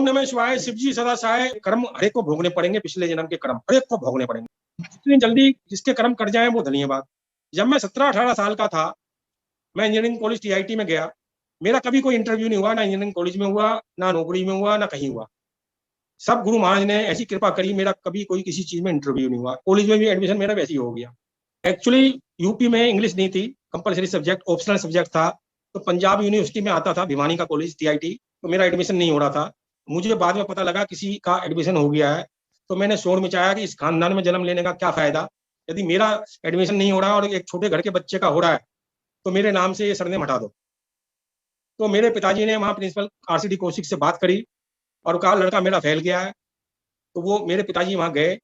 नमः शिवाय, शिव जी सदा सहाय। कर्म हरेक को भोगने पड़ेंगे, पिछले जन्म के कर्म हरेक को भोगने पड़ेंगे। जितनी जल्दी जिसके कर्म कट जाए वो धन्यवाद। जब मैं 17-18 साल का था, मैं इंजीनियरिंग कॉलेज टीआईटी में गया। मेरा कभी कोई इंटरव्यू नहीं हुआ, ना इंजीनियरिंग कॉलेज में हुआ, ना नौकरी में हुआ, ना कहीं हुआ। सब गुरु महाराज ने ऐसी कृपा करी, मेरा कभी कोई किसी चीज में इंटरव्यू नहीं हुआ। कॉलेज में भी एडमिशन मेरा वैसे ही हो गया। एक्चुअली यूपी में इंग्लिश नहीं थी, कंपलसरी सब्जेक्ट, ऑप्शनल सब्जेक्ट था। तो पंजाब यूनिवर्सिटी में आता था, भिवानी का कॉलेज टीआईटी, तो मेरा एडमिशन नहीं हो रहा था। मुझे बाद में पता लगा किसी का एडमिशन हो गया है। तो मैंने शोर मचाया कि इस खानदान में जन्म लेने का क्या फायदा, यदि मेरा एडमिशन नहीं हो रहा और एक छोटे घर के बच्चे का हो रहा है तो मेरे नाम से ये सरनेम हटा दो। तो मेरे पिताजी ने वहाँ प्रिंसिपल आरसीडी कौशिक से बात करी और कहा लड़का मेरा फैल गया है। तो वो मेरे पिताजी वहाँ गए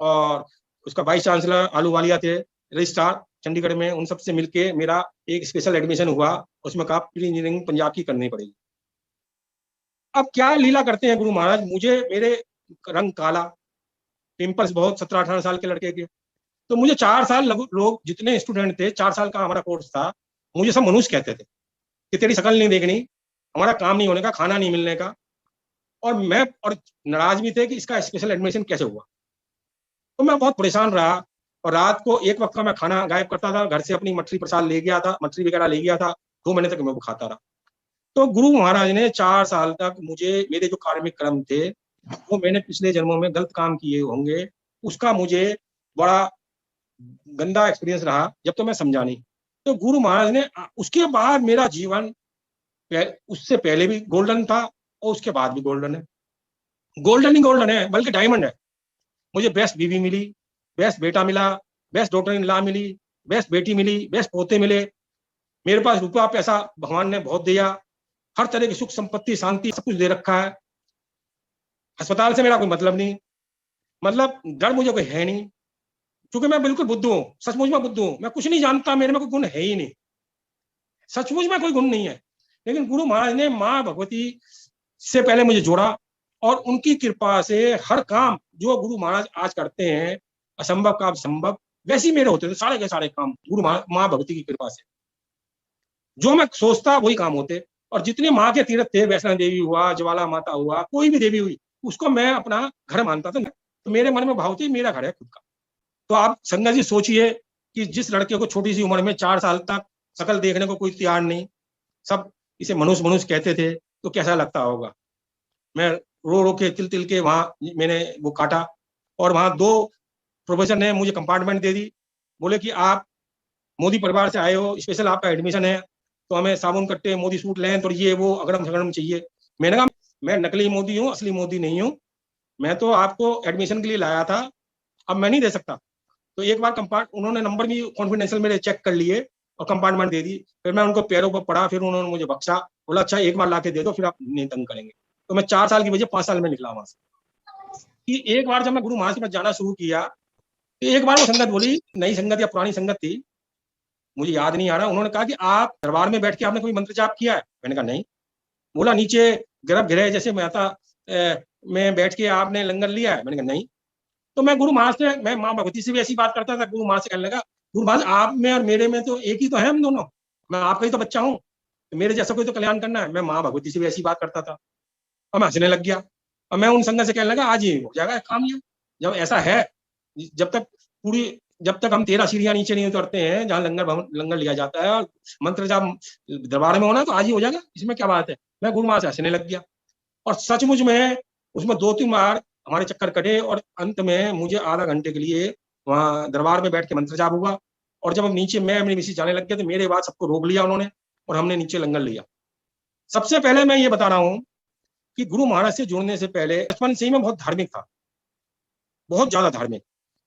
और उसका वाइस चांसलर आलूवालिया थे, रजिस्ट्रार चंडीगढ़ में, उन सबसे मिलके मेरा एक स्पेशल एडमिशन हुआ। उसमें कहा प्री इंजीनियरिंग पंजाब की करनी पड़ेगी। अब क्या लीला करते हैं गुरु महाराज, मुझे मेरे रंग काला, पिंपल्स बहुत, 17-18 साल के लड़के के। तो मुझे 4 साल लोग जितने स्टूडेंट थे, 4 साल का हमारा कोर्स था, मुझे सब मनुष्य कहते थे कि तेरी शक्ल नहीं देखनी, हमारा काम नहीं होने का, खाना नहीं मिलने का। और नाराज भी थे कि इसका स्पेशल एडमिशन कैसे हुआ। तो मैं बहुत परेशान रहा और रात को एक वक्त का मैं खाना गायब करता था, घर से अपनी मठरी प्रसाद ले गया था, मठरी वगैरह ले गया था। 2 महीने तक मैं वो खाता रहा। तो गुरु महाराज ने 4 साल तक मुझे, मेरे जो कार्मिक कर्म थे वो मैंने पिछले जन्मों में गलत काम किए होंगे, उसका मुझे बड़ा गंदा एक्सपीरियंस रहा जब तो मैं समझा नहीं। तो गुरु महाराज ने, उसके बाद मेरा जीवन उससे पहले भी गोल्डन था और उसके बाद भी गोल्डन है। गोल्डन ही गोल्डन है, बल्कि डायमंड है। मुझे बेस्ट बीवी मिली, बेस्ट बेटा मिला, बेस्ट डॉटर इन लॉ मिली, बेस्ट बेटी मिली, बेस्ट पोते मिले। मेरे पास रुपया पैसा भगवान ने बहुत दिया, हर तरह की सुख संपत्ति शांति सब कुछ दे रखा है। अस्पताल से मेरा कोई मतलब नहीं, मतलब डर मुझे कोई है नहीं, क्योंकि मैं बिल्कुल बुद्धू हूँ, सचमुच में बुद्धू हूँ। मैं कुछ नहीं जानता, मेरे में कोई गुण है ही नहीं, सचमुच में कोई गुण नहीं है। लेकिन गुरु महाराज ने माँ भगवती से पहले मुझे जोड़ा और उनकी कृपा से हर काम जो गुरु महाराज आज करते हैं, असंभव का संभव, वैसे ही मेरे होते थे सारे के सारे काम गुरु माँ भगवती की कृपा से। जो मैं सोचता वही काम होते। और जितने माँ के तीर्थ थे, वैष्णो देवी हुआ, ज्वाला माता हुआ, कोई भी देवी हुई, उसको मैं अपना घर मानता था। तो मेरे मन में भाव थी मेरा घर है खुद का। तो आप संगत जी सोचिए कि जिस लड़के को छोटी सी उम्र में 4 साल तक शकल देखने को कोई तैयार नहीं, सब इसे मनुष्य मनुष्य कहते थे, तो कैसा लगता होगा। मैं रो रो के तिल तिल के वहां मैंने वो काटा। और वहां 2 प्रोफेसर ने मुझे कंपार्टमेंट दे दी, बोले कि आप मोदी परिवार से आए हो, स्पेशल आपका एडमिशन है, तो हमें साबुन कट्टे मोदी सूट लें, तो ये वो अगड़म सगड़म चाहिए। मैंने कहा मैं नकली मोदी हूँ, असली मोदी नहीं हूँ, मैं तो आपको एडमिशन के लिए लाया था, अब मैं नहीं दे सकता। तो एक बार उन्होंने नंबर भी कॉन्फिडेंशियल मेरे चेक कर लिए और कंपार्टमेंट दे दी। फिर मैं उनको पैरों पर पड़ा, फिर उन्होंने मुझे बख्शा, बोला अच्छा एक बार लाके दे दो, फिर आप नहीं तंग करेंगे। तो मैं 4 साल की वजह 5 साल में निकला वहां से। कि एक बार जब मैं गुरु महाराज के पास जाना शुरू किया, तो एक बार वो संगत बोली, नई संगत या पुरानी संगत थी, मुझे याद नहीं आ रहा, उन्होंने कहा कि आप दरबार में बैठ के आपने कोई मंत्र जाप किया है? मैंने कहा नहीं। बोला नीचे गर्भगृह जैसे माता में बैठ के आपने लंगर लिया है? मैंने कहा नहीं। तो मैं गुरु महाराज से, मैं माँ भगवती से भी ऐसी बात करता था। गुरु महाराज से कहने लगा, गुरु महाराज आप में और मेरे में तो एक ही तो है, हम दोनों, मैं आपका ही तो बच्चा हूँ, मेरे जैसा कोई तो कल्याण करना है। मैं माँ भगवती से भी ऐसी बात करता था और मैं हंसने लग गया। और मैं उन संगत से कहने लगा आज ही हो जाएगा काम ये, जब ऐसा है, जब तक हम 13 सीढ़ियां नीचे नहीं उतरते हैं जहाँ लंगर लिया जाता है और मंत्र जाप दरबार में होना, तो आज ही हो जाएगा, इसमें क्या बात है। मैं गुरु महाराज से हंसने लग गया और सचमुच में उसमें 2-3 बार हमारे चक्कर कटे और अंत में मुझे आधा घंटे के लिए वहां दरबार में बैठ के मंत्र जाप हुआ। और जब हम नीचे, मैं अपनी मिसी जाने लग गया, तो मेरे बाद सबको रोक लिया उन्होंने और हमने नीचे लंगर लिया। सबसे पहले मैं ये बता रहा हूँ कि गुरु महाराज से जुड़ने से पहले बचपन से ही मैं बहुत धार्मिक था, बहुत ज्यादा धार्मिक।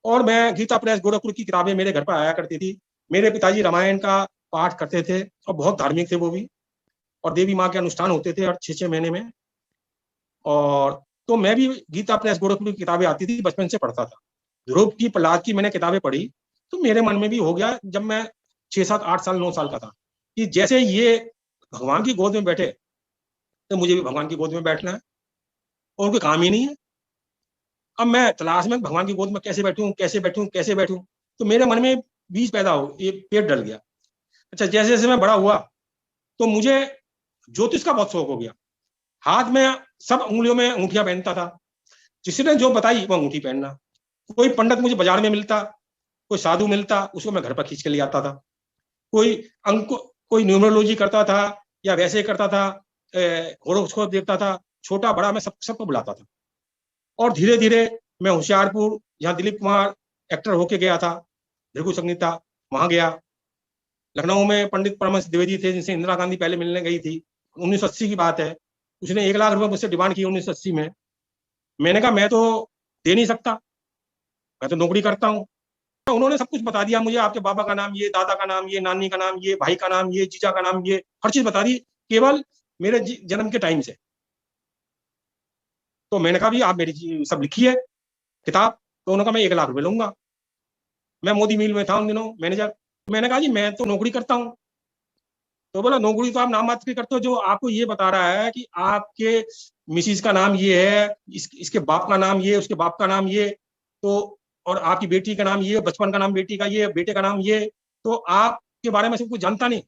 और मैं गीता प्रेस गोरखपुर की किताबें मेरे घर पर आया करती थी। मेरे पिताजी रामायण का पाठ करते थे और बहुत धार्मिक थे वो भी, और देवी माँ के अनुष्ठान होते थे हर 6-6 महीने में। और तो मैं भी गीता प्रेस गोरखपुर की किताबें आती थी, बचपन से पढ़ता था। ध्रुव की, प्रहलाद की मैंने किताबें पढ़ी, तो मेरे मन में भी हो गया जब मैं 6-7-8 साल 9 साल का था कि जैसे ये भगवान की गोद में बैठे, तो मुझे भी भगवान की गोद में बैठना है, और कोई काम ही नहीं है। अब मैं तलाश में भगवान की गोद में कैसे बैठूं, कैसे बैठूं, कैसे बैठूं। तो मेरे मन में बीज पैदा हो, ये पेड़ डल गया। अच्छा, जैसे जैसे मैं बड़ा हुआ तो मुझे ज्योतिष का बहुत शौक हो गया। हाथ में सब उंगलियों में अंगूठियां पहनता था, जिसने जो बताई वो अंगूठी पहनना। कोई पंडित मुझे बाजार में मिलता, कोई साधु मिलता, उसको मैं घर पर खींच के ले आता था। कोई अंक कोई न्यूमरोलॉजी करता था या वैसे करता था, होरोस्कोप देखता था, छोटा बड़ा मैं सबको बुलाता था। और धीरे धीरे मैं होशियारपुर, जहाँ दिलीप कुमार एक्टर होके गया था, भृगु संगीता, वहां गया। लखनऊ में पंडित परमहंस द्विवेदी थे, जिनसे इंदिरा गांधी पहले मिलने गई थी, 1980 की बात है। उसने 1 लाख रुपए मुझसे डिमांड की 1980 में। मैंने कहा मैं तो दे नहीं सकता, मैं तो नौकरी करता हूँ। उन्होंने सब कुछ बता दिया मुझे, आपके बाबा का नाम ये, दादा का नाम ये, नानी का नाम ये, भाई का नाम ये, जीजा का नाम ये, हर चीज बता दी, केवल मेरे जन्म के टाइम से। तो मैंने कहा भी आप मेरी सब लिखी है किताब। तो उन्होंने कहा मैं 1 लाख रुपए लूंगा। मैं मोदी मिल में था उन दिनों मैनेजर। मैंने कहा जी मैं तो नौकरी करता हूँ। तो बोला नौकरी तो आप नाम मात्र की करते हो, जो आपको ये बता रहा है कि आपके मिसिस का नाम ये है, इसके बाप का नाम ये, उसके बाप का नाम ये, तो और आपकी बेटी का नाम ये, बचपन का नाम बेटी का ये, बेटे का नाम ये, तो आपके बारे में सब कुछ जानता नहीं।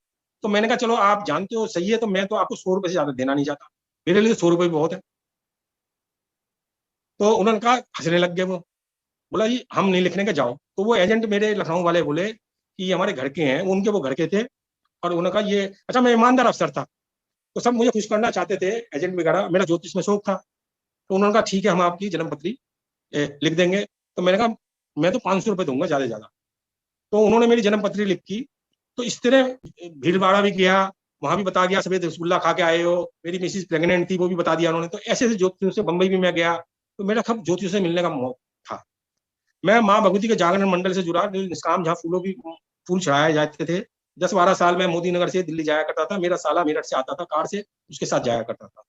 तो मैंने कहा चलो आप जानते हो सही है, तो मैं तो आपको 100 रुपए से ज्यादा देना नहीं चाहता, मेरे लिए 100 रुपए भी बहुत है। तो उन्होंने कहा, हंसने लग गए वो। बोला जी हम नहीं लिखने के, जाओ। तो वो एजेंट मेरे लखनऊ वाले बोले कि ये हमारे घर के हैं, उनके वो घर के थे। और उन्होंने कहा ये अच्छा, मैं ईमानदार अफसर था, तो सब मुझे खुश करना चाहते थे, एजेंट वगैरह, मेरा ज्योतिष में शौक था। तो उन्होंने कहा ठीक है, हम आपकी जन्म पत्री लिख देंगे। तो मैंने कहा मैं तो 500 रुपए दूंगा ज्यादा से ज्यादा। तो उन्होंने मेरी जन्म पत्री लिखी। तो इस तरह भीड़ भाड़ा भी किया, वहां भी बता दिया सफेद रसगुल्ला खा के आए हो, मेरी मिसिज प्रेग्नेंट थी वो भी बता दिया उन्होंने। तो ऐसे ऐसे ज्योतिषियों से, बंबई भी मैं गया, तो मेरा खब ज्योतिषियों से मिलने का मौका था। मैं माँ भगवती के जागरण मंडल से जुड़ा, निष्काम, जहाँ फूलों की फूल चढ़ाए जाते थे। 10-12 साल मैं मोदी नगर से दिल्ली जाया करता था, मेरा साला मेरठ से आता था कार से, उसके साथ जाया करता था।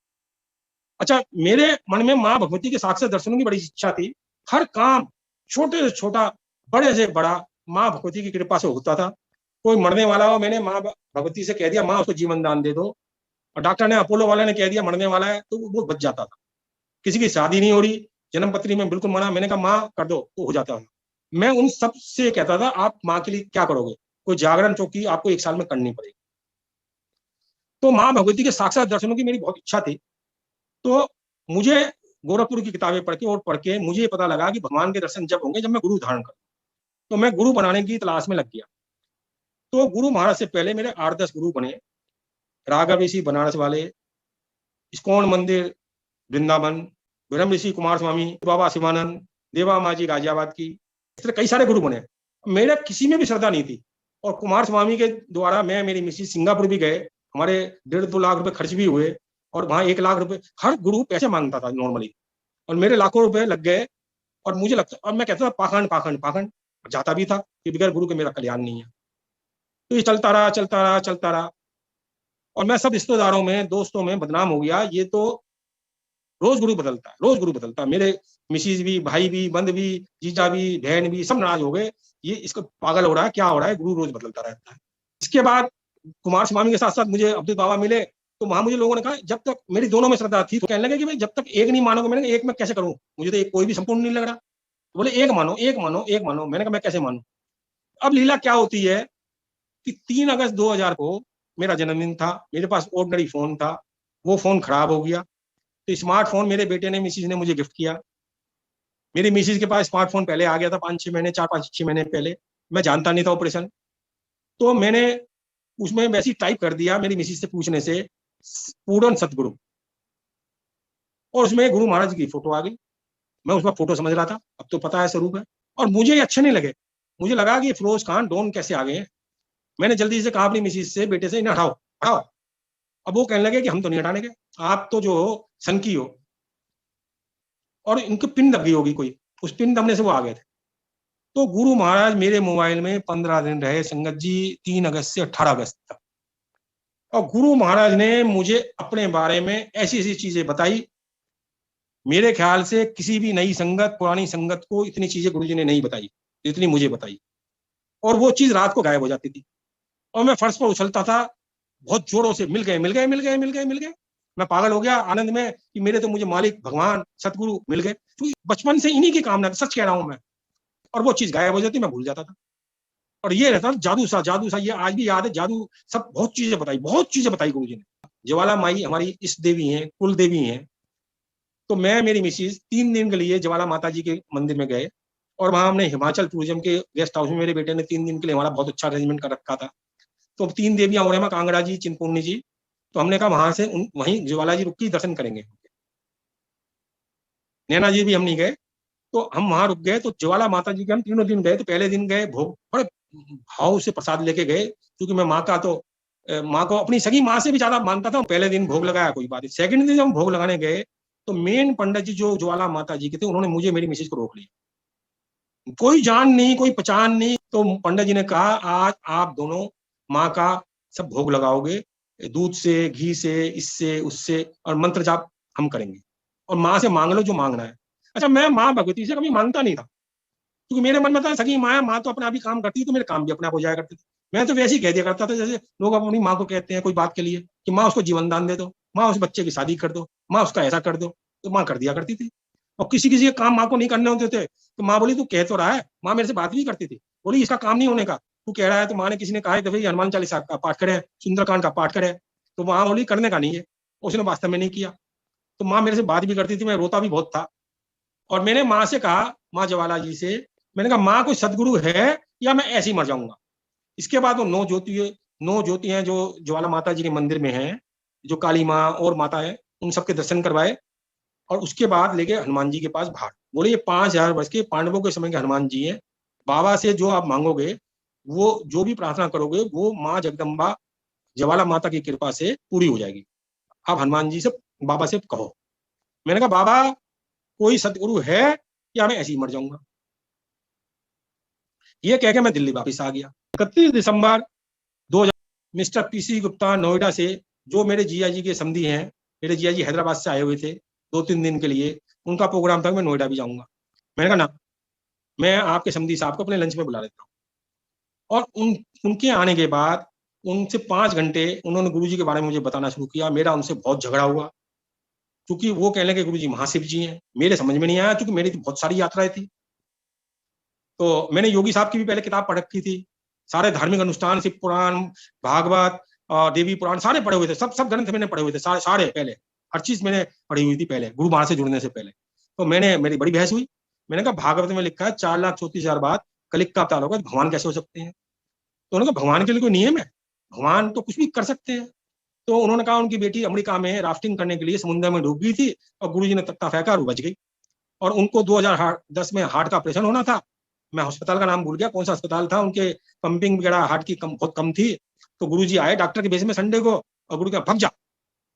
अच्छा, मेरे मन में माँ भगवती के साक्षात दर्शनों की बड़ी इच्छा थी। हर काम छोटे से छोटा, बड़े से बड़ा, माँ भगवती की कृपा से होता था। कोई मरने वाला हो, मैंने माँ भगवती से कह दिया माँ उसको जीवन दान दे दो, और डॉक्टर ने, अपोलो वाले ने कह दिया मरने वाला है, तो वो बच जाता था। किसी की शादी नहीं हो रही, जन्म पत्री में बिल्कुल मना, मैंने कहा माँ कर दो, तो हो जाता था। मैं उन सब से कहता था आप माँ के लिए क्या करोगे, कोई जागरण चौकी आपको 1 साल में करनी पड़ेगी। तो माँ भगवती के साक्षात दर्शनों की मेरी बहुत इच्छा थी। तो मुझे गोरखपुर की किताबें पढ़ के मुझे पता लगा कि भगवान के दर्शन जब होंगे जब मैं गुरु धारण करूं। तो मैं गुरु बनाने की तलाश में लग गया। तो गुरु महाराज से पहले मेरे 8-10 गुरु बने, राघव ऋषि बनारस वाले, इस्कॉन मंदिर वृंदावन, ब्रह्म ऋषि कुमार स्वामी, बाबा शिवानंद, देवा माँ जी गाजियाबाद की, इस तरह कई सारे गुरु बने। मेरा किसी में भी श्रद्धा नहीं थी। और कुमार स्वामी के द्वारा मैं, मेरी मिसिज सिंगापुर भी गए, हमारे 1.5-2 लाख रुपए खर्च भी हुए। और वहां 1 लाख रुपए, हर गुरु पैसे मांगता था नॉर्मली, और मेरे लाखों रुपए लग गए। और मुझे लगता, और मैं कहता था पाखंड पाखंड पाखंड, जाता भी था कि बगैर गुरु के मेरा कल्याण नहीं है। तो ये चलता रहा चलता रहा चलता रहा, और मैं सब रिश्तेदारों में, दोस्तों में बदनाम हो गया। ये तो रोज गुरु बदलता है, रोज गुरु बदलता है। मेरे मिसिज भी, भाई भी, बंद भी, जीजा भी, बहन भी, सब नाराज हो गए। ये इसको पागल हो रहा है, क्या हो रहा है, गुरु रोज बदलता रहता है। इसके बाद कुमार स्वामी के साथ साथ मुझे अब्दुल बाबा मिले। तो वहां मुझे लोगों ने कहा, जब तक मेरी दोनों में श्रद्धा थी, तो कहने लगे कि भाई जब तक एक नहीं मानोगे। मैंने कहा एक मैं कैसे करूं, मुझे तो एक कोई भी संपूर्ण नहीं लग रहा। बोले एक मानो, एक मानो, एक मानो। मैंने कहा मैं कैसे मानूं। अब लीला क्या होती है कि 3 अगस्त 2000 को मेरा जन्मदिन था, मेरे पास ऑर्डिनरी फोन था, वो फोन खराब हो गया। तो स्मार्टफोन मेरे बेटे ने, मिसिज ने मुझे गिफ्ट किया। मेरी मिसिज के पास स्मार्टफोन पहले आ गया था, 5-6 महीने, 4-5-6 महीने पहले। मैं जानता नहीं था ऑपरेशन। तो मैंने उसमें वैसे ही टाइप कर दिया मेरी मिसिज से पूछने से, पूर्ण सतगुरु, और उसमें गुरु महाराज की फोटो आ गई। मैं उसका फोटो समझ रहा था, अब तो पता है स्वरूप है। और मुझे ये अच्छे नहीं लगे। मुझे लगा कि फिरोज खान डॉन कैसे आ गए हैं। मैंने जल्दी से कहा अपनी मिसिज से, बेटे से, इन्हें हटाओ हटाओ। अब वो कहने लगे कि हम तो नहीं हटाने के, आप तो जो हो सनकी हो। और इनकी पिन दब गई होगी कोई, उस पिन दबने से वो आ गए थे। तो गुरु महाराज मेरे मोबाइल में 15 दिन रहे संगत जी, 3 अगस्त से 18 अगस्त तक। और गुरु महाराज ने मुझे अपने बारे में ऐसी ऐसी चीजें बताई। मेरे ख्याल से किसी भी नई संगत, पुरानी संगत को इतनी चीजें गुरु जी ने नहीं बताई जितनी मुझे बताई। और वो चीज रात को गायब हो जाती थी, और मैं फर्श पर उछलता था बहुत जोरों से, मिल गए मिल गए मिल गए मिल गए मिल गए। मैं पागल हो गया आनंद में कि मेरे तो मुझे मालिक भगवान सतगुरु मिल गए। तो बचपन से इन्हीं की कामना, सच कह रहा हूं मैं। और वो चीज गायब हो जाती, मैं भूल जाता था। और ये रहता जादू सा, जादू सा, ये आज भी याद है। जादू सब, बहुत चीजें बताई, बहुत चीजें बताई गुरु जी ने। ज्वाला माई हमारी इष्ट देवी हैं, कुल देवी हैं। तो मैं मेरी मिसिज 3 दिन के लिए ज्वाला माता जी के मंदिर में गए, और वहां हमने हिमाचल टूरिज्म के गेस्ट हाउस में मेरे बेटे ने 3 दिन के लिए हमारा बहुत अच्छा अरेंजमेंट कर रखा था। तो 3 देवियां हो रहे हैं, कांगड़ा जी, चिंतपूर्णी जी। तो हमने कहा वहां से वहीं ज्वाला जी रुक के दर्शन करेंगे। नैना जी भी हम नहीं गए, तो हम वहां रुक गए। तो ज्वाला माता जी के हम 3 दिन गए। तो पहले दिन गए, भोग बड़े भाव से प्रसाद लेके गए, क्योंकि मैं माँ का तो माँ को अपनी सगी माँ से भी ज्यादा मानता था। पहले दिन भोग लगाया, कोई बात नहीं। सेकंड दिन जब हम भोग लगाने गए, तो मेन पंडित जी जो ज्वाला माता जी के थे, उन्होंने मुझे मेरी मिसेज को रोक लिया। कोई जान नहीं, कोई पहचान नहीं। तो पंडित जी ने कहा, आज आप दोनों माँ का सब भोग लगाओगे, दूध से, घी से, इससे उससे, और मंत्र जाप हम करेंगे, और माँ से मांग लो जो मांगना है। अच्छा, मैं माँ भगवती से कभी मांगता नहीं था, क्योंकि मेरे मन में था सगी माँ है, माँ तो अपने आप ही काम करती है, तो मेरे काम भी अपने आप हो जाया करते थे। मैं तो वैसे ही कह दिया करता था, जैसे लोग अपनी माँ को कहते हैं कोई बात के लिए कि माँ उसको जीवन दान दे दो, माँ उस बच्चे की शादी कर दो, माँ उसका ऐसा कर दो। तो माँ कर दिया करती थी। और किसी किसी के काम माँ को नहीं करने होते थे, तो माँ बोली तू कह तो रहा है। माँ मेरे से बात भी करती थी, बोली इसका काम नहीं होने का, तू कह रहा है। तो माँ ने, किसी ने कहा है कि भाई हनुमान चालीसा का पाठ करे, सुंदरकांड का पाठ करे, तो माँ बोली करने का नहीं है। उसने वास्तव में नहीं किया। तो माँ मेरे से बात भी करती थी, मैं रोता भी बहुत था। और मैंने माँ से कहा, माँ ज्वाला जी से, मैंने कहा माँ कोई सदगुरु है या मैं ऐसे ही मर जाऊंगा। इसके बाद वो 9 ज्योति हैं जो ज्वाला माता जी के मंदिर में हैं, जो काली माँ और माता है, उन सबके दर्शन करवाए। और उसके बाद लेके हनुमान जी के पास भाग। बोले ये 5,000 वर्ष के पांडवों के समय के हनुमान जी हैं। बाबा से जो आप मांगोगे, वो जो भी प्रार्थना करोगे, वो माँ जगदम्बा ज्वाला माता की कृपा से पूरी हो जाएगी। आप हनुमान जी से, बाबा से कहो। मैंने कहा बाबा कोई सदगुरु है या मैं ऐसे ही मर जाऊंगा। ये कह के मैं दिल्ली वापस आ गया। 31 दिसंबर 2000, मिस्टर पीसी गुप्ता नोएडा से, जो मेरे जिया जी के समधी हैं, मेरे जिया जी हैदराबाद से आए हुए थे 2-3 दिन के लिए, उनका प्रोग्राम था मैं नोएडा भी जाऊंगा। मैंने कहा ना, मैं आपके समधी साहब को अपने लंच में बुला लेता हूँ। और उनके आने के बाद उनसे 5 घंटे उन्होंने गुरु जी के बारे में मुझे बताना शुरू किया। मेरा उनसे बहुत झगड़ा हुआ, क्योंकि वो कहने लगे गुरु जी महाशिव जी हैं। मेरे समझ में नहीं आया, क्योंकि मेरी तो बहुत सारी यात्राएं थी। तो मैंने योगी साहब की भी पहले किताब पढ़ रखी थी, सारे धार्मिक अनुष्ठान, शिव पुराण, भागवत, देवी पुराण सारे पढ़े हुए थे। सब सब ग्रंथ मैंने पढ़े हुए थे, सारे सारे पहले, हर चीज मैंने पढ़ी हुई थी पहले, गुरु महाराज से जुड़ने से पहले। तो मेरी बड़ी बहस हुई। मैंने कहा भागवत में लिखा है 4,34,000 बाद कलिक का अवतार होगा, भगवान कैसे हो सकते हैं। तो उन्होंने कहा भगवान के लिए कोई नियम है, भगवान तो कुछ भी कर सकते हैं। तो उन्होंने कहा उनकी बेटी अमेरिका में राफ्टिंग करने के लिए समुद्र में डूब गई थी, और गुरु जी ने तख्ता फेंका और बच गई। और उनको 2010 में हार्ट का ऑपरेशन होना था। मैं अस्पताल का नाम भूल गया, कौन सा अस्पताल था, उनके पंपिंग वगैरह हार्ट की बहुत कम थी। तो गुरुजी आए डॉक्टर के बेस में संडे को, और गुरु का भग जा,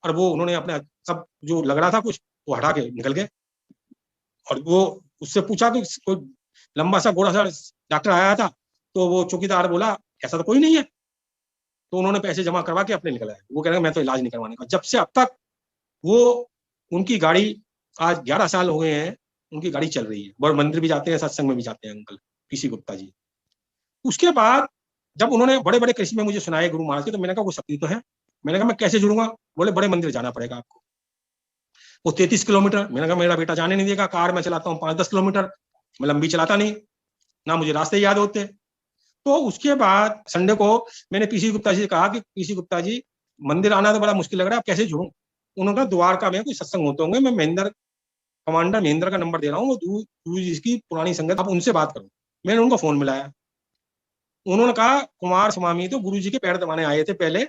और वो उन्होंने अपना सब जो लग रहा था कुछ, वो हटा के निकल गए। और वो उससे पूछा कि कोई लंबा सा गोरा सा डॉक्टर आया था, तो वो चौकीदार बोला ऐसा तो कोई नहीं है। तो उन्होंने पैसे जमा करवा के अपने निकल आए। वो कह रहे मैं तो इलाज नहीं करवाने का। जब से अब तक वो, उनकी गाड़ी, आज 11 साल हो गए हैं, उनकी गाड़ी चल रही है, और मंदिर भी जाते हैं, सत्संग में भी जाते हैं अंकल पीसी गुप्ता जी। उसके बाद जब उन्होंने बड़े बड़े करिश्मे मुझे सुनाए गुरु महाराज के, तो मैंने कहा वो शक्ति तो है। मैंने कहा मैं कैसे जुड़ूंगा। बोले बड़े मंदिर जाना पड़ेगा आपको, वो 33 किलोमीटर। मैंने कहा मेरा बेटा जाने नहीं देगा, कार में चलाता हूँ 5-10 किलोमीटर, मैं लंबी चलाता नहीं, ना मुझे रास्ते याद होते। तो उसके बाद संडे को मैंने पीसी गुप्ता जी से कहा कि पीसी गुप्ता जी, मंदिर आना तो बड़ा मुश्किल लग रहा है, आप कैसे जुड़ूं। उन्होंने कहा द्वारका में कोई सत्संग होते होंगे, मैं महेंद्र, कमांडर महेंद्र का नंबर दे रहा हूँ, वो गुरु जी की पुरानी संगत, आप उनसे बात करो। मैंने उनको फोन मिलाया। उन्होंने कहा कुमार स्वामी तो गुरु जी के पैर दबाने आए थे पहले,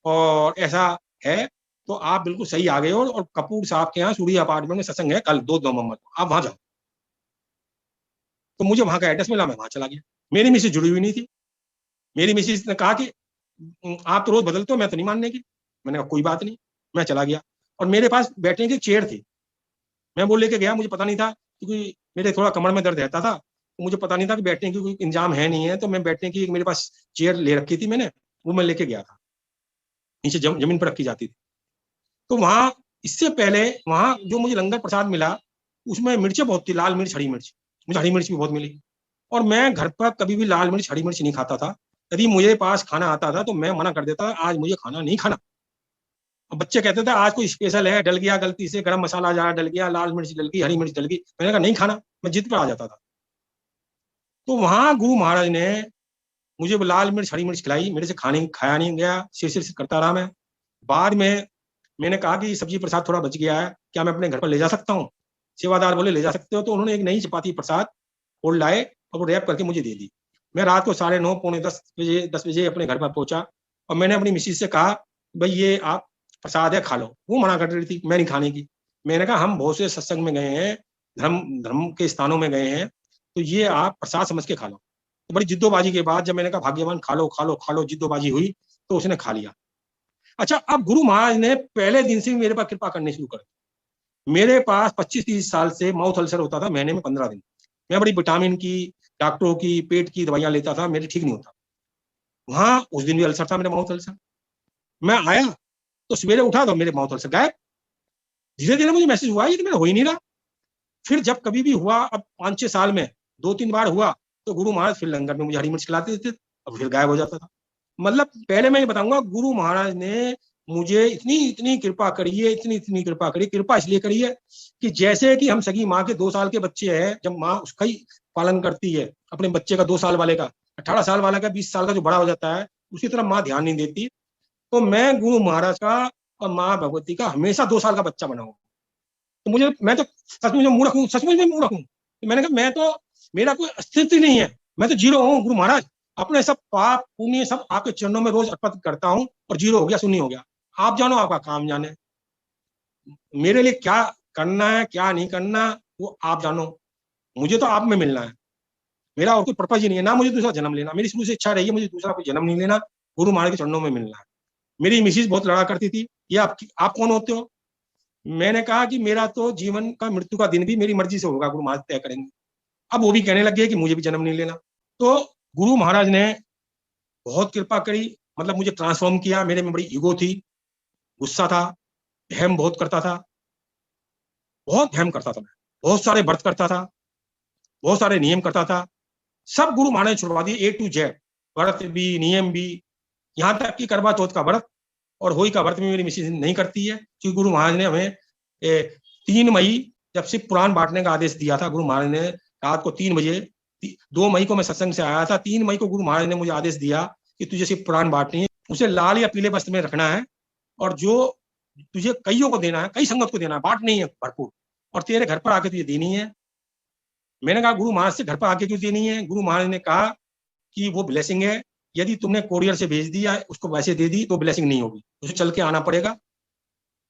और ऐसा है, तो आप बिल्कुल सही आ गए हो, और कपूर साहब के यहाँ सूर्य अपार्टमेंट में सत्संग है कल 2 नवंबर को, आप वहां जाओ। तो मुझे वहां का एड्रेस मिला, मैं वहां चला गया। मेरी मिसेज जुड़ी हुई नहीं थी। मेरी मिसेज ने कहा कि आप तो रोज बदलते हो, मैं तो नहीं मानने की। मैंने कहा कोई बात नहीं, मैं चला गया। और मेरे पास बैठने की चेयर थी, मैं वो लेके गया। मुझे पता नहीं था, क्योंकि मेरे थोड़ा कमर में दर्द रहता था, तो मुझे पता नहीं था कि बैठने की कोई इंतजाम है नहीं है। तो मैं बैठने की, मेरे पास चेयर ले रखी थी मैंने, वो मैं लेके गया था, नीचे जमीन पर रखी जाती थी। तो वहां, इससे पहले वहां जो मुझे लंगर प्रसाद मिला, उसमें मिर्चें बहुत थी, लाल मिर्च, हरी मिर्च। मुझे हरी मिर्च भी बहुत मिली। और मैं घर पर कभी भी लाल मिर्च, हरी मिर्च नहीं खाता था। यदि मुझे पास खाना आता था तो मैं मना कर देता, आज मुझे खाना नहीं खाना। और बच्चे कहते थे आज कोई स्पेशल है, डल गया गलती से, गरम मसाला जा डल गया, लाल मिर्च डल गई, हरी मिर्च डल गई, मैंने कहा नहीं खाना, मैं जिद पर आ जाता था। तो वहां गुरु महाराज ने मुझे वो लाल मिर्च, हरी मिर्च खिलाई, मेरे से खाया नहीं गया, सिर सिर करता रहा मैं। बाद में मैंने कहा कि सब्जी प्रसाद थोड़ा बच गया है, क्या मैं अपने घर पर ले जा सकता हूँ? सेवादार बोले ले जा सकते हो। तो उन्होंने एक नई चपाती प्रसाद और लाए और वो रैप करके मुझे दे दी। मैं रात को 9:30 पौने 10 बजे अपने घर पर पहुंचा और मैंने अपनी मिसेज से कहा, भाई ये आप प्रसाद है, खा लो। वो मना कर रही थी, मैं नहीं खाने की। मैंने कहा हम बहुत से सत्संग में गए हैं, धर्म धर्म के स्थानों में गए हैं, तो ये आप प्रसाद समझ के खा लो। तो बड़ी जिद्दोबाजी के बाद जब मैंने कहा भाग्यवान खा लो खा लो खा लो, जिद्दोबाजी हुई तो उसने खा लिया। अच्छा, अब गुरु महाराज ने पहले दिन से मेरे पास कृपा करनी शुरू कर दी। मेरे पास 25-30 साल से माउथ अल्सर होता था महीने में 15 दिन। मैं बड़ी विटामिन की, डॉक्टरों की, पेट की दवाइयां लेता था, मेरे ठीक नहीं होता। वहां उस दिन भी अल्सर था, मेरे माउथ अल्सर। मैं आया तो सवेरे उठा तो मेरे माउथ अल्सर गायब। धीरे धीरे मुझे मैसेज हुआ ये तो मेरा हो ही नहीं रहा। फिर जब कभी भी हुआ, अब 5-6 साल में 2-3 बार हुआ, तो गुरु महाराज फिर लंगर में मुझे हरी मिर्च खिलाते थे, अब फिर गायब हो जाता था। मतलब पहले मैं ये बताऊंगा, गुरु महाराज ने मुझे इतनी इतनी कृपा करी है, इतनी इतनी कृपा करी। कृपा इसलिए करी है कि जैसे कि हम सगी माँ के 2 साल के बच्चे हैं, जब माँ उसका ही पालन करती है, अपने बच्चे का 2 साल वाले का, 18 साल वाला का, 20 साल का जो बड़ा हो जाता है, उसी तरह माँ ध्यान नहीं देती। तो मैं गुरु महाराज का और माँ भगवती का हमेशा 2 साल का बच्चा बना हूँ। तो मुझे, मैं तो सचमुच में मूर्ख हूँ, सचमुच में मूर्ख हूँ। तो मैंने कहा मैं तो, मेरा कोई अस्तित्व नहीं है, मैं तो जीरो हूँ गुरु महाराज। अपने सब पाप पुण्य सब आपके चरणों में रोज अर्पित करता हूँ और जीरो हो गया, शून्य हो गया। आप जानो, आपका काम जाने। मेरे लिए क्या करना है क्या नहीं करना वो आप जानो। मुझे तो आप में मिलना है, मेरा और कोई पर्पज ही नहीं है, ना मुझे दूसरा जन्म लेना। मेरी शुरू से इच्छा रही है मुझे दूसरा कोई जन्म नहीं लेना, गुरु महाराज के चरणों में मिलना है। मेरी मिसिज बहुत लड़ा करती थी, ये आप कौन होते हो? मैंने कहा कि मेरा तो जीवन का, मृत्यु का दिन भी मेरी मर्जी से होगा, गुरु महाराज तय करेंगे। अब वो भी कहने लग गए कि मुझे भी जन्म नहीं लेना। तो गुरु महाराज ने बहुत कृपा करी, मतलब मुझे ट्रांसफॉर्म किया। मेरे में बड़ी ईगो थी, गुस्सा था, अहम बहुत करता था, बहुत अहम करता था मैं, बहुत सारे व्रत करता था, बहुत सारे नियम करता था। सब गुरु महाराज ने छुड़वा दिए, A to Z। व्रत भी, नियम भी, यहाँ तक कि करवा चौथ का व्रत और होली का व्रत भी मेरी मिसेज नहीं करती है, क्योंकि गुरु महाराज ने हमें 3 मई जब शिव पुराण बांटने का आदेश दिया था, गुरु महाराज ने रात को 3 बजे, 2 मई को मैं सत्संग से आया था, 3 मई को गुरु महाराज ने मुझे आदेश दिया कि तुझे शिव पुराण बांटनी है, उसे लाल या पीले वस्त्र में रखना है, और जो तुझे कईयों को देना है, कई संगत को देना है, बांट नहीं है भरपूर, और तेरे घर पर आके तुझे देनी है। मैंने कहा गुरु महाराज से घर पर आके क्यों देनी है? गुरु महाराज ने कहा कि वो ब्लेसिंग है, यदि तुमने कोरियर से भेज दिया, उसको वैसे दे दी, तो ब्लेसिंग नहीं होगी, उसे चल के आना पड़ेगा,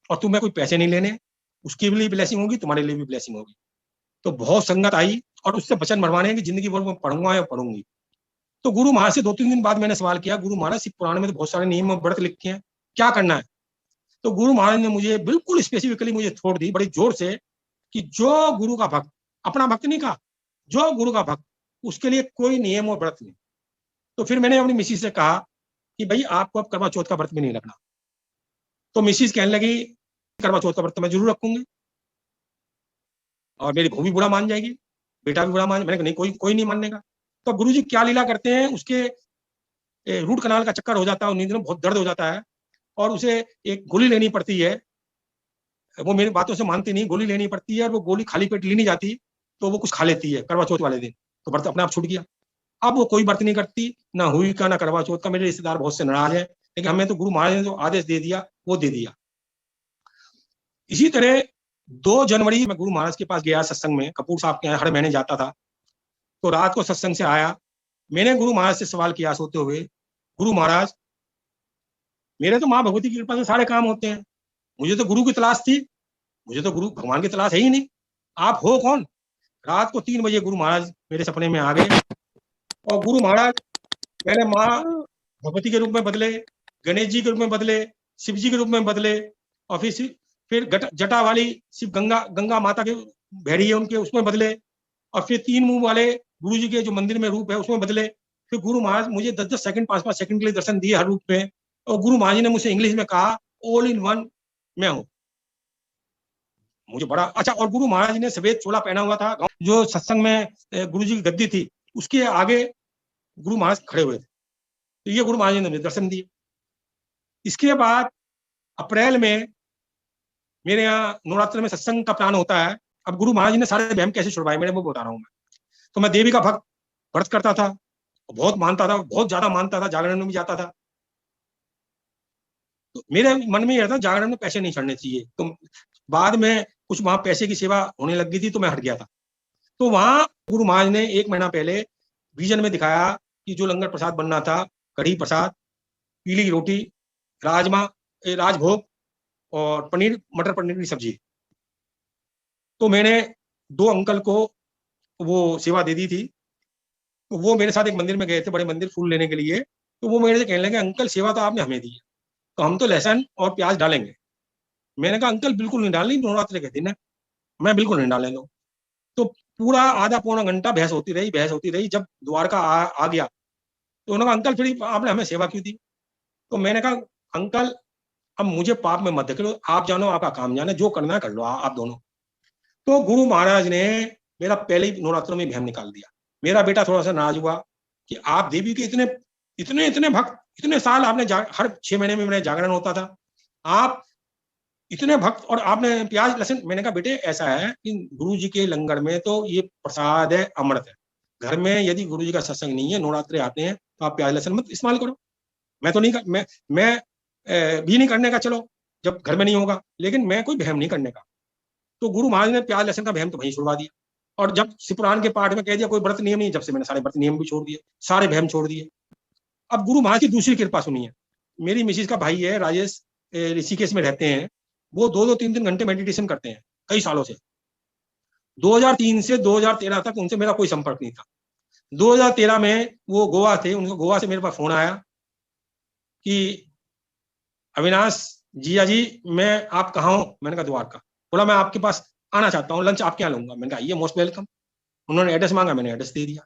और तुम्हें कोई पैसे नहीं लेने, उसकी भी ब्लेसिंग होगी, तुम्हारे लिए भी ब्लेसिंग होगी। तो बहुत संगत आई और उससे वचन भरवाने की जिंदगी भर मैं पढ़ूंगा या पढ़ूंगी। तो गुरु महाराज से 2-3 दिन बाद मैंने सवाल किया, गुरु महाराज शिव पुराण में तो बहुत सारे नियम और व्रत लिखे हैं, क्या करना है? तो गुरु महाराज ने मुझे बिल्कुल स्पेसिफिकली मुझे छोड़ दी बड़ी जोर से, कि जो गुरु का भक्त, अपना भक्त नहीं कहा, जो गुरु का भक्त, उसके लिए कोई नियम और व्रत नहीं। तो फिर मैंने अपनी मिसिज से कहा कि भाई आपको अब करवा चौथ का व्रत भी नहीं रखना। तो मिसिज कहने लगी करवा चौथ का व्रत मैं जरूर रखूंगी, और मेरी बहू भी बुरा मान जाएगी, बेटा भी बुरा मान। मैंने कहा नहीं, कोई कोई नहीं मानने का। तो गुरु जी क्या लीला करते हैं, उसके रूट कनाल का चक्कर हो जाता है, नींद में बहुत दर्द हो जाता है, और उसे एक गोली लेनी पड़ती है। वो मेरी बातों से मानती नहीं, गोली लेनी पड़ती है, और वो गोली खाली पेट ली नहीं जाती, तो वो कुछ खा लेती है करवा चौथ वाले दिन, तो व्रत अपने आप छूट गया। अब वो कोई व्रत नहीं करती, ना हुई का ना करवा चौथ का। मेरे रिश्तेदार बहुत से नाराज है, लेकिन हमें तो गुरु महाराज ने जो आदेश दे दिया वो दे दिया। इसी तरह 2 जनवरी में गुरु महाराज के पास गया सत्संग में, कपूर साहब के यहाँ हर महीने जाता था। तो रात को सत्संग से आया, मैंने गुरु महाराज से सवाल किया सोते हुए, गुरु महाराज मेरे तो माँ भगवती की कृपा से सारे काम होते हैं, मुझे तो गुरु की तलाश थी, मुझे तो गुरु भगवान की तलाश है ही नहीं, आप हो कौन? रात को 3 बजे गुरु महाराज मेरे सपने में आ गए, और गुरु महाराज मैंने माँ भगवती के रूप में बदले, गणेश जी के रूप में बदले, शिव जी के रूप में बदले, और फिर जटा वाली शिव गंगा माता के भैरी है उनके, उसमें बदले, और फिर 3 मुंह वाले गुरु जी के जो मंदिर में रूप है उसमें बदले। फिर गुरु महाराज मुझे 10-10 सेकंड 5-5 सेकंड के लिए दर्शन दिए हर रूप में, और गुरु महाराज ने मुझसे इंग्लिश में कहा ऑल इन वन मैं हूँ। मुझे बड़ा अच्छा। और गुरु महाराज ने सफेद चोला पहना हुआ था, जो सत्संग में गुरु जी की गद्दी थी उसके आगे गुरु महाराज खड़े हुए थे, तो ये गुरु महाराज ने मुझे दर्शन दिए। इसके बाद अप्रैल में मेरे यहाँ नवरात्र में सत्संग का प्लान होता है। अब गुरु महाराज ने सारे वहम कैसे छुड़वाए मैंने वो बता रहा हूँ मैं। तो मैं देवी का भक्त व्रत करता था, बहुत मानता था, बहुत ज्यादा मानता था, जागरण में भी जाता था। तो मेरे मन में यह था जागरण में पैसे नहीं चढ़ने चाहिए। तो बाद में कुछ वहां पैसे की सेवा होने लग गई थी तो मैं हट गया था। तो वहां गुरु महाराज ने 1 महीना पहले विजन में दिखाया कि जो लंगर प्रसाद बनना था, कढ़ी प्रसाद, पीली रोटी, राजमा, राजभोग और पनीर, मटर पनीर की सब्जी। तो मैंने 2 अंकल को वो सेवा दे दी थी। तो वो मेरे साथ एक मंदिर में गए थे, बड़े मंदिर, फूल लेने के लिए। तो वो मेरे से कहने लगे, अंकल सेवा तो आपने हमें दी है, तो हम तो लहसुन और प्याज डालेंगे। मैंने कहा अंकल बिल्कुल नहीं डालनी, नवरात्रि के दिन है, मैं बिल्कुल नहीं डालने दूँ। तो पूरा आधा पौना घंटा बहस होती रही, बहस होती रही। जब द्वारका आ गया तो उन्होंने कहा अंकल फिर आपने हमें सेवा क्यों दी? तो मैंने कहा अंकल अब मुझे पाप में मत धकेलो, आप जानो, आपका काम जाने, जो करना है कर लो आप दोनों। तो गुरु महाराज ने मेरा पहले ही नवरात्रों में भ्रम निकाल दिया। मेरा बेटा थोड़ा सा नाराज हुआ कि आप देवी के इतने इतने इतने भक्त, इतने साल आपने हर 6 महीने में मेरा जागरण होता था, आप इतने भक्त और आपने प्याज लहसुन। मैंने कहा बेटे ऐसा है कि गुरु जी के लंगर में तो ये प्रसाद है, अमृत है। घर में यदि गुरु जी का सत्संग नहीं है, नवरात्रे आते हैं, तो आप प्याज लहसुन मत इस्तेमाल करो। मैं तो नहीं कर, मैं भी नहीं करने का, चलो जब घर में नहीं होगा, लेकिन मैं कोई भ्रम नहीं करने का। तो गुरु महाराज ने प्याज लहसुन का भ्रम तो वहीं छुड़वा दिया। और जब शिवपुराण के पाठ में कह दिया कोई व्रत नियम नहीं, जब से मैंने सारे व्रत नियम भी छोड़ दिए, सारे भ्रम छोड़ दिए। अब गुरु महाराज की दूसरी कृपा सुनिए। मेरी मिसिस का भाई है राजेश, ऋषिकेश में रहते हैं। वो 2-2 3-3 घंटे मेडिटेशन करते हैं कई सालों से। 2003 से 2013 तक उनसे मेरा कोई संपर्क नहीं था। 2013 में वो गोवा थे, उनको गोवा से मेरे पास फोन आया कि अविनाश जिया जी, मैं आप कहाँ हो? मैंने कहा द्वारका। बोला मैं आपके पास आना चाहता हूँ, लंच आपके यहाँ लूंगा। मैंने कहा आइए, मोस्ट वेलकम। उन्होंने एड्रेस मांगा, मैंने एड्रेस दे दिया।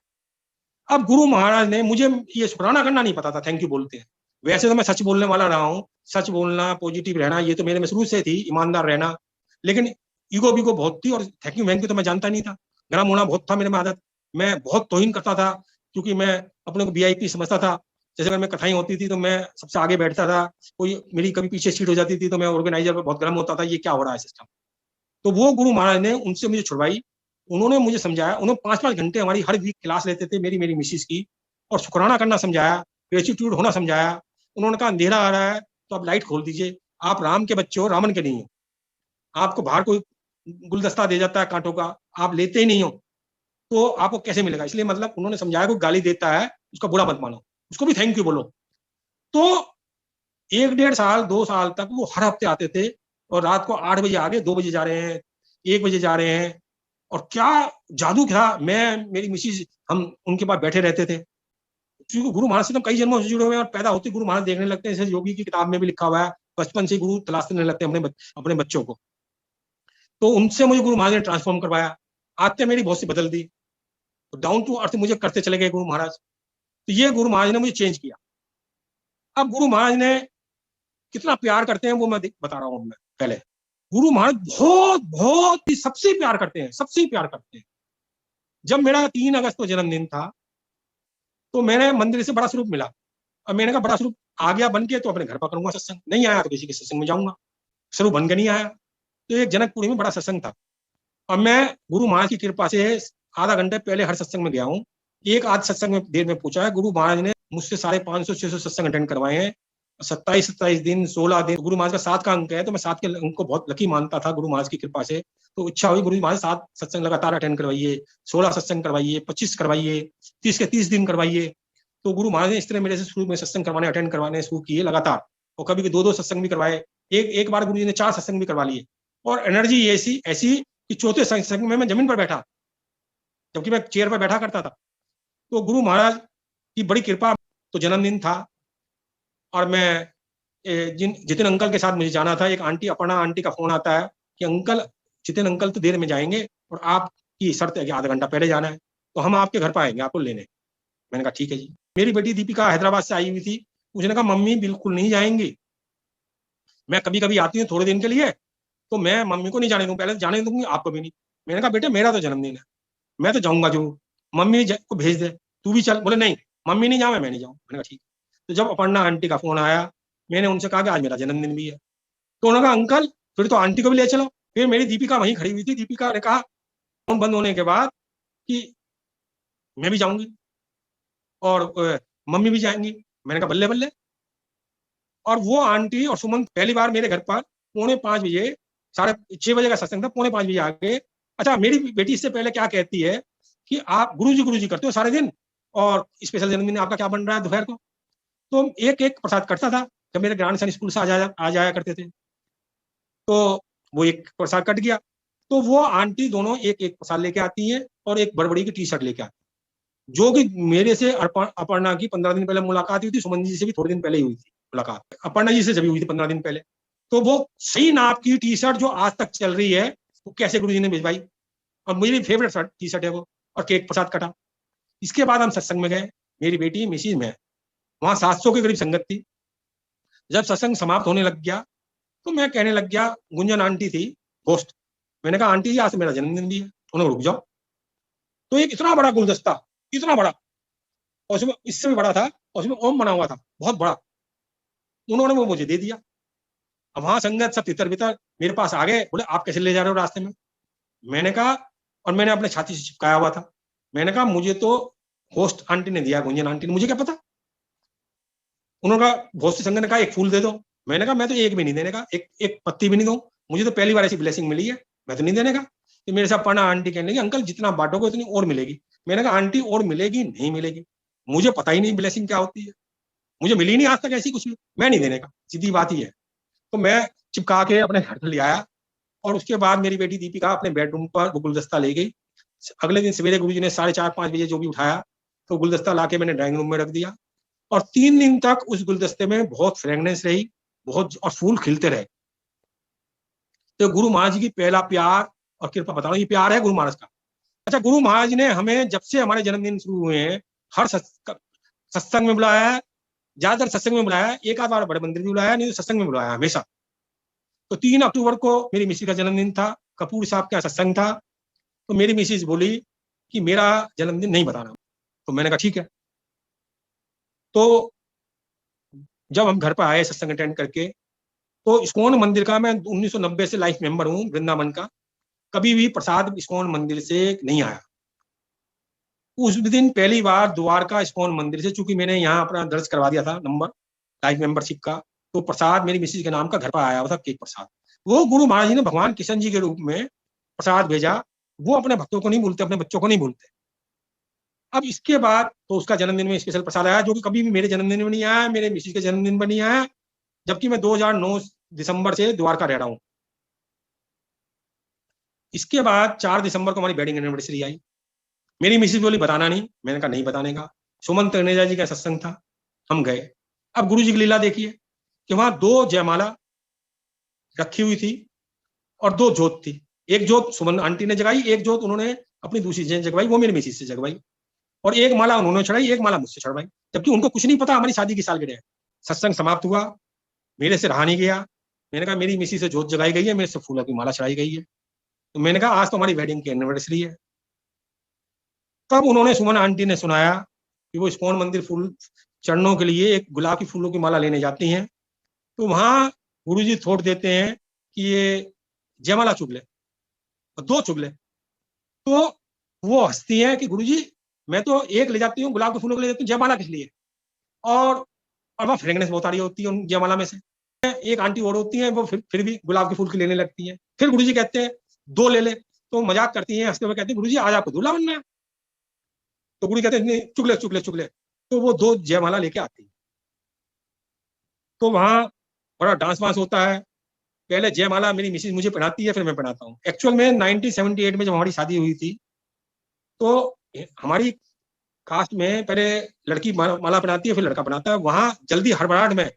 अब गुरु महाराज ने मुझे ये शुक्राना करना नहीं पता था, थैंक यू बोलते हैं। वैसे तो मैं सच बोलने वाला रहा हूँ, सच बोलना, पॉजिटिव रहना, ये तो मेरे में शुरू से थी, ईमानदार रहना। लेकिन ईगो बीगो बहुत थी और थैंक यू तो मैं जानता नहीं था। गरम होना बहुत था मेरे में आदत। मैं बहुत तोहिन करता था क्योंकि मैं अपने को वीआईपी समझता था। जैसे अगर मैं कथाएं होती थी तो मैं सबसे आगे बैठता था, कोई मेरी कभी पीछे सीट हो जाती थी तो मैं ऑर्गेनाइजर पर बहुत गर्म होता था, ये क्या हो रहा है सिस्टम। तो वो गुरु महाराज ने उनसे मुझे छुड़वाई। उन्होंने मुझे समझाया, उन्होंने 5-5 घंटे हमारी हर वीक क्लास लेते थे, मेरी मेरी मिसिस की, और शुक्राना करना समझाया, ग्रेटिट्यूड होना समझाया। उन्होंने कहा अंधेरा आ रहा है तो आप लाइट खोल दीजिए, आप राम के बच्चे हो, रावण के नहीं हो। आपको बाहर कोई गुलदस्ता दे जाता है कांटों का, आप लेते ही नहीं हो, तो आपको कैसे मिलेगा? इसलिए मतलब उन्होंने समझाया, कोई गाली देता है उसका बुरा मत मानो, उसको भी थैंक यू बोलो। तो 1-1.5 साल 2 साल तक वो हर हफ्ते आते थे और रात को 8 बजे आ गए, 2 बजे जा रहे हैं, 1 बजे जा रहे हैं। और क्या जादू था, मैं मेरी मिसिस हम उनके पास बैठे रहते थे, क्योंकि गुरु महाराज से तो कई जन्मों से जुड़े हुए हैं और पैदा होते गुरु महाराज देखने लगते हैं। जैसे योगी की किताब में भी लिखा हुआ है, बचपन से गुरु तलाशने लगते हैं अपने बच्चों को। तो उनसे मुझे गुरु महाराज ने ट्रांसफॉर्म करवाया, आते मेरी बहुत सी बदल दी, तो डाउन टू अर्थ मुझे करते चले गए गुरु महाराज। तो ये गुरु महाराज ने मुझे चेंज किया। अब गुरु महाराज ने कितना प्यार करते हैं वो मैं बता रहा हूँ। मैं पहले गुरु महाराज बहुत बहुत ही सबसे प्यार करते हैं, सबसे प्यार करते हैं। जब मेरा 3 अगस्त को जन्मदिन था तो मैंने मंदिर से बड़ा स्वरूप मिला। अब मैंने कहा बड़ा स्वरूप आ गया बन के तो अपने घर पर करूंगा सत्संग, नहीं आया तो किसी के सत्संग में जाऊंगा। स्वरूप बन के नहीं आया तो एक जनकपुरी में बड़ा सत्संग था। अब मैं गुरु महाराज की कृपा से आधा घंटे पहले हर सत्संग में गया हूँ। एक आध सत्संग में देर में पूछा है, गुरु महाराज ने मुझसे 550-600 सत्संग अटेंड करवाए हैं। 27-27 दिन 16 दिन। गुरु महाराज का 7 का अंक है तो मैं 7 के अंक को बहुत लकी मानता था गुरु महाराज की कृपा से। तो इच्छा हुई गुरु महाराज 7 सत्संग लगातार अटेंड करवाइए, 16 सत्संग करवाइए, 25 करवाइए, 30 के 30 दिन करवाइए। तो गुरु महाराज ने इस तरह मेरे से शुरू में सत्संग करवाने, अटेंड करवाने शुरू किए लगातार। और कभी 2-2 सत्संग भी करवाए। एक बार गुरु जी ने 4 सत्संग भी करवा लिए। और एनर्जी ऐसी ऐसी कि चौथे सत्संग में मैं जमीन पर बैठा, जबकि मैं चेयर पर बैठा करता था। तो गुरु महाराज की बड़ी कृपा। तो जन्मदिन था और मैं जितिन अंकल के साथ मुझे जाना था। एक आंटी, अपर्णा आंटी का फोन आता है कि अंकल, जितिन अंकल तो देर में जाएंगे और आपकी शर्त है कि आधा घंटा पहले जाना है, तो हम आपके घर पर आएंगे आपको लेने। मैंने कहा ठीक है जी। मेरी बेटी दीपिका हैदराबाद से आई हुई थी, उसने कहा मम्मी बिल्कुल नहीं जाएंगी, मैं कभी कभी आती हूँ थोड़े दिन के लिए, तो मैं मम्मी को नहीं जाने दूँ, पहले जाने दूंगी आपको भी नहीं। मैंने कहा बेटे मेरा तो जन्मदिन है, मैं तो जाऊंगा जरूर, मम्मी को भेज दे, तू भी चल। बोले नहीं मम्मी नहीं जाए मैं नहीं जाऊँ। मैंने कहा ठीक। तो जब अपर्णा आंटी का फोन आया, मैंने उनसे कहा कि आज मेरा जन्मदिन भी है। तो उन्होंने कहा अंकल फिर तो आंटी को भी ले चलो। फिर मेरी दीपिका वहीं खड़ी हुई थी। दीपिका ने कहा फोन बंद होने के बाद कि मैं भी जाऊंगी और मम्मी भी जाएंगी। मैंने कहा बल्ले बल्ले। और वो आंटी और सुमन पहली बार मेरे घर पर 4:45 बजे, 6:30 बजे का सत्संग था, 4:45 बजे आ गए। अच्छा, मेरी बेटी इससे पहले क्या कहती है कि आप गुरु जी करते हो सारे दिन, और स्पेशल जन्मदिन आपका क्या बन रहा है दोपहर को। तो एक एक प्रसाद करता था जब मेरे ग्रैंडसन स्कूल से आ जाया करते थे, तो वो एक प्रसाद कट गया। तो वो आंटी दोनों एक एक प्रसाद लेके आती है और एक बड़बड़ी की टी शर्ट लेके आती है, जो कि मेरे से अपर्णा की 15 दिन पहले मुलाकात हुई थी, सुमन जी से भी थोड़े दिन पहले ही हुई थी मुलाकात, अपर्णा जी से जब हुई थी 15 दिन पहले। तो वो सही नाप की टी शर्ट जो आज तक चल रही है, वो कैसे गुरु जी ने भिजवाई, और मेरी फेवरेट टी शर्ट है वो, और केक प्रसाद कटा। इसके बाद हम सत्संग में गए, मेरी बेटी मिसिज में, वहां 700 के करीब संगत थी। जब सत्संग समाप्त होने लग गया तो मैं कहने लग गया, गुंजन आंटी थी होस्ट, मैंने कहा आंटी जी आज मेरा जन्मदिन भी है। उन्होंने रुक जाओ। तो एक इतना बड़ा गुलदस्ता, इतना बड़ा, और उसमें इससे भी बड़ा था, और उसमें ओम बना हुआ था बहुत बड़ा, उन्होंने वो मुझे दे दिया। अब वहां संगत सब तितर बितर मेरे पास आ गए, बोले आप कैसे ले जा रहे हो रास्ते में। मैंने कहा, और मैंने अपने छाती से चिपकाया हुआ था, मैंने कहा मुझे तो होस्ट आंटी ने दिया, गुंजन आंटी ने, मुझे क्या पता। उन्होंने कहा, होस्ट संगत ने कहा एक फूल दे दो। मैंने कहा मैं तो एक भी नहीं देने का, एक एक पत्ती भी नहीं दूं, मुझे तो पहली बार ऐसी ब्लेसिंग मिली है, मैं तो नहीं देने का। तो मेरे साथ पढ़ना आंटी कहने लगी, अंकल जितना बांटोगे उतनी और मिलेगी। मैंने कहा आंटी और मिलेगी नहीं मिलेगी, मुझे पता ही नहीं ब्लेसिंग क्या होती है, मुझे मिली नहीं आज तक ऐसी कुछ भी, मैं नहीं देने का, सीधी बात ही है। तो मैं चिपका के अपने घर ले आया, और उसके बाद मेरी बेटी दीपिका अपने बेडरूम पर वो गुलदस्ता ले गई। अगले दिन सवेरे गुरुजी ने 4:30-5 बजे जो भी उठाया, तो गुलदस्ता लाके मैंने ड्राइंग रूम में रख दिया, और 3 दिन तक उस गुलदस्ते में बहुत फ्रेगनेंस रही, बहुत, और फूल खिलते रहे। तो गुरु महाराज जी की पहला प्यार और कृपा बता रहा हूँ, ये प्यार है गुरु महाराज का। अच्छा, गुरु महाराज ने हमें जब से हमारे जन्मदिन शुरू हुए हैं, हर सत्संग में बुलाया है, ज्यादातर सत्संग में बुलाया है, एक आध बार बड़े मंदिर भी बुलाया, नहीं तो सत्संग में बुलाया हमेशा। तो 3 अक्टूबर को मेरी मिसेज का जन्मदिन था, कपूर साहब का सत्संग था। तो मेरी मिसेज बोली कि मेरा जन्मदिन नहीं बताना, तो मैंने कहा ठीक है। तो जब हम घर पर आए सत्संग अटेंड करके, तो इस्कॉन मंदिर का मैं 1990 से लाइफ मेंबर हूँ वृंदावन का, कभी भी प्रसाद इस्कॉन मंदिर से नहीं आया। उस दिन पहली बार द्वारका इस्कॉन मंदिर से, चूंकि मैंने यहाँ अपना दर्ज करवा दिया था नंबर लाइफ मेंबरशिप का, तो प्रसाद मेरी मिसेज के नाम का घर पर आया हुआ था, केक प्रसाद। वो गुरु महाराज जी ने भगवान किशन जी के रूप में प्रसाद भेजा, वो अपने भक्तों को नहीं भूलते, अपने बच्चों को नहीं भूलते। अब इसके बाद तो उसका जन्मदिन में स्पेशल प्रसाद आया, जो कि कभी भी मेरे जन्मदिन में नहीं आया, मेरे मिसेज के जन्मदिन में नहीं आया, जबकि मैं 2009 दिसंबर से द्वारका रह रहा हूँ। इसके बाद 4 दिसंबर को हमारी वेडिंग एनिवर्सरी आई। मेरी मिसेज बोली बताना नहीं, मैंने कहा नहीं बताने का। सुमन तनेजा जी का सत्संग था, हम गए। अब गुरु जी की लीला देखिए कि वहां 2 जयमाला रखी हुई थी और 2 जोत थी। एक जोत सुमन आंटी ने जगाई, एक जोत उन्होंने अपनी दूसरी जन जगवाई, वो मेरी मिसेज से जगवाई, और एक माला उन्होंने चढ़ाई, एक माला मुझसे चढ़वाई, जबकि उनको कुछ नहीं पता हमारी शादी की सालगिरह है। सत्संग समाप्त हुआ, मेरे से रहा नहीं गया, मैंने कहा मेरी मिसेज से जोत जगाई गई है, मेरे से फूलों की माला चढ़ाई गई है, तो मैंने कहा आज तो हमारी वेडिंग की एनिवर्सरी है। तब उन्होंने, सुमन आंटी ने सुनाया कि वो इस्कॉन मंदिर फूल चढ़नों के लिए एक गुलाब की फूलों की माला लेने जाती हैं, तो वहां गुरुजी थोड़ देते हैं कि ये जयमाला चुग ले, और 2 चुग ले। तो वो हंसती हैं कि गुरुजी मैं तो एक ले जाती हूँ, गुलाब के फूलों को ले जाती हूँ, जयमाला किस लिए। और वहाँ फ्रेगनेंस बहुत आ रही होती है उन जयमाला में से। एक आंटी और होती है, वो फिर भी गुलाब के फूल की लेने लगती है। फिर गुरुजी कहते हैं 2 ले ले, तो मजाक करती हैं, हंसते हुए कहती है गुरुजी आज आपको दूल्हा बनना है। तो गुरु कहते हैं चुग ले चुग ले चुग ले, तो वो 2 जयमाला लेके आती है। तो वहां बड़ा डांस वांस होता है। पहले जयमाला मेरी मिसेज मुझे पहनाती है, फिर मैं पहनाता हूँ। एक्चुअल में 1978 में जब हमारी शादी हुई थी, तो हमारी कास्ट में पहले लड़की माला पहनाती है, फिर लड़का पहनाता है। वहां जल्दी हड़बड़ाहट में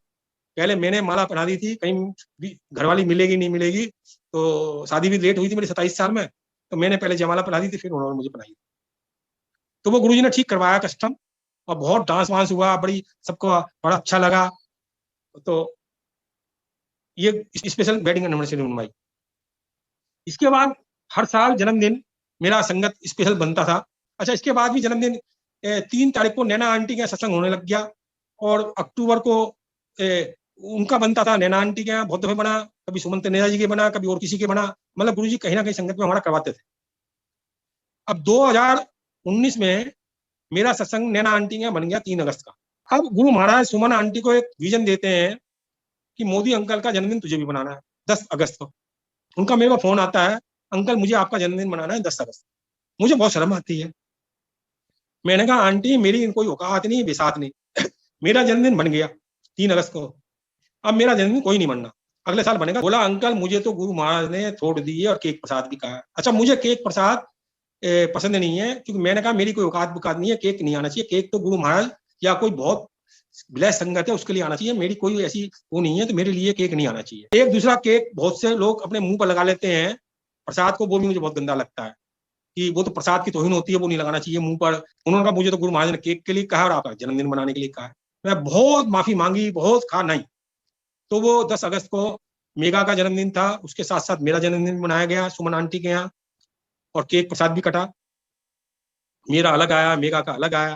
पहले मैंने माला पहना दी थी, कहीं भी घरवाली मिलेगी नहीं मिलेगी, तो शादी भी लेट हुई थी मेरी 27 साल में, तो मैंने पहले जयमाला पहना दी थी, फिर उन्होंने मुझे पहनाई। तो वो गुरुजी ने ठीक करवाया कस्टम, और बहुत डांस वांस हुआ, बड़ी सबको बड़ा अच्छा लगा। तो ये स्पेशल वेडिंग एनिवर्सरी मनवाई। इसके बाद हर साल जन्मदिन मेरा संगत स्पेशल बनता था। अच्छा, इसके बाद भी जन्मदिन 3 तारीख को नैना आंटी का सत्संग होने लग गया, और अक्टूबर को उनका बनता था, नैना आंटी के यहाँ बहुत दफे बना, कभी सुमन तनेजा जी के बना, कभी और किसी के बना, मतलब गुरुजी कहीं ना कहीं संगत में हमारा करवाते थे। अब 2019 में मेरा सत्संग नैना आंटी के यहाँ बन गया 3 अगस्त का। अब गुरु महाराज सुमन आंटी को एक विजन देते हैं कि मोदी अंकल का जन्मदिन तुझे भी मनाना है 10 अगस्त को। उनका मेरे को फोन आता है, अंकल मुझे आपका जन्मदिन मनाना है 10 अगस्त। मुझे बहुत शर्म आती है। मैंने कहा आंटी मेरी कोई औकात नहीं, बिसात नहीं। मेरा जन्मदिन बन गया 3 अगस्त को, अब मेरा जन्मदिन कोई नहीं मनना, अगले साल बनेगा। बोला अंकल मुझे तो गुरु महाराज ने छोड़ दी है और केक प्रसाद भी कहा है। अच्छा मुझे केक प्रसाद पसंद नहीं है, क्योंकि मैंने कहा मेरी कोई औकात बुकात नहीं है, केक नहीं आना चाहिए। केक तो गुरु महाराज या कोई बहुत विलय संगत है उसके लिए आना चाहिए, मेरी कोई ऐसी वो नहीं है, तो मेरे लिए केक नहीं आना चाहिए। एक दूसरा केक बहुत से लोग अपने मुंह पर लगा लेते हैं प्रसाद को, वो भी मुझे बहुत गंदा लगता है कि वो तो प्रसाद की तौहीन होती है, वो नहीं लगाना चाहिए मुंह पर। उन्होंने कहा मुझे तो गुरु महाराज ने केक के लिए कहा और आपका जन्मदिन मनाने के लिए कहा है। मैं बहुत माफी मांगी, बहुत कहा नहीं। तो वो 10 अगस्त को मेगा का जन्मदिन था, उसके साथ साथ मेरा जन्मदिन मनाया गया सुमन आंटी के यहाँ, और केक प्रसाद भी कटा। मेरा अलग आया, मेगा का अलग आया।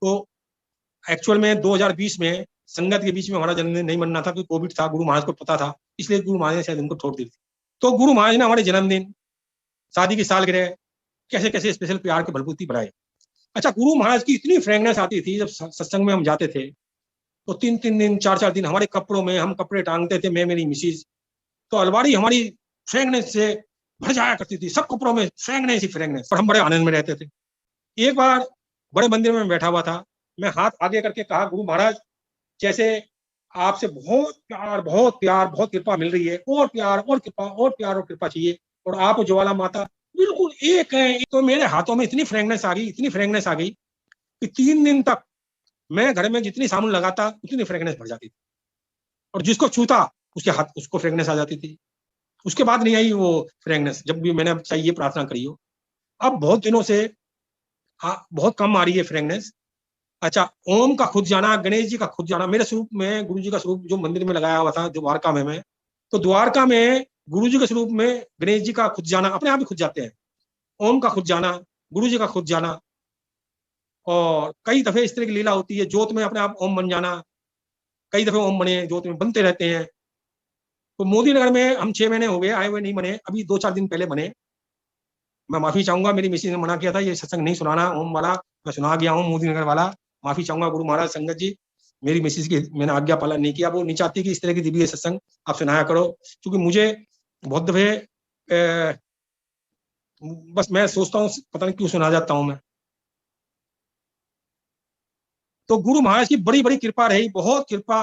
तो एक्चुअल में 2020 में संगत के बीच में हमारा जन्मदिन नहीं मनना था, क्योंकि कोविड था, गुरु महाराज को पता था, इसलिए गुरु महाराज ने शायद उनको छोड़ दी थी। तो गुरु महाराज ने हमारे जन्मदिन, शादी की सालगिरह, कैसे कैसे स्पेशल प्यार के बलबूती बढ़ाए। अच्छा गुरु महाराज की इतनी फ्रेगनेंस आती थी, जब सत्संग में हम जाते थे तो 3-3 दिन 4-4 दिन हमारे कपड़ों में हम कपड़े टांगते थे, मैं मेरी मिसिज, तो अलमारी हमारी फ्रेगनेंस से भर जाया करती थी, सब कपड़ों में फ्रेगनेंस ही फ्रेगनेंस, और हम बड़े आनंद में रहते थे। एक बार बड़े मंदिर में बैठा हुआ था, मैं हाथ आगे करके कहा गुरु महाराज जैसे आपसे बहुत प्यार बहुत प्यार बहुत कृपा मिल रही है, और प्यार और कृपा और प्यार और कृपा चाहिए, और आप ज्वाला माता बिल्कुल एक है। तो मेरे हाथों में इतनी फ्रेगनेंस आ गई, इतनी फ्रेगनेंस आ गई कि 3 दिन तक मैं घर में जितनी साबुन लगाता उतनी फ्रेगनेंस भर जाती थी, और जिसको छूता उसके हाथ उसको फ्रेगनेंस आ जाती थी। उसके बाद नहीं आई वो फ्रेगनेंस, जब भी मैंने चाहिए प्रार्थना करी हो। अब बहुत दिनों से बहुत कम आ रही है फ्रेगनेंस। अच्छा ओम का खुद जाना, गणेश जी का खुद जाना, मेरे स्वरूप में गुरु जी का स्वरूप जो मंदिर में लगाया हुआ था जो द्वारका में, मैं तो द्वारका में गुरु जी के स्वरूप में गणेश जी का खुद जाना, अपने आप ही खुद जाते हैं। ओम का खुद जाना, गुरु जी का खुद जाना, और कई दफे इस तरह की लीला होती है, ज्योत में अपने आप ओम बन जाना, कई दफे ओम बने, ज्योत में बनते रहते हैं। तो मोदी नगर में हम 6 महीने हो गए आए हुए, नहीं बने, अभी 2-4 दिन पहले बने। मैं माफी चाहूंगा, मेरी मिसेज ने मना किया था ये सत्संग नहीं सुनाना ओम वाला, मैं सुना गया हूँ मोदी नगर वाला। माफी चाहूंगा गुरु महाराज संगत जी, मेरी मिसेज की मैंने आज्ञा पालन नहीं किया, वो नहीं चाहती कि इस तरह की दिव्य सत्संग आप सुनाया करो, क्योंकि मुझे बहुत दफे बस मैं सोचता हूँ पता नहीं क्यों सुना जाता हूँ मैं। तो गुरु महाराज की बड़ी बड़ी कृपा रही, बहुत कृपा,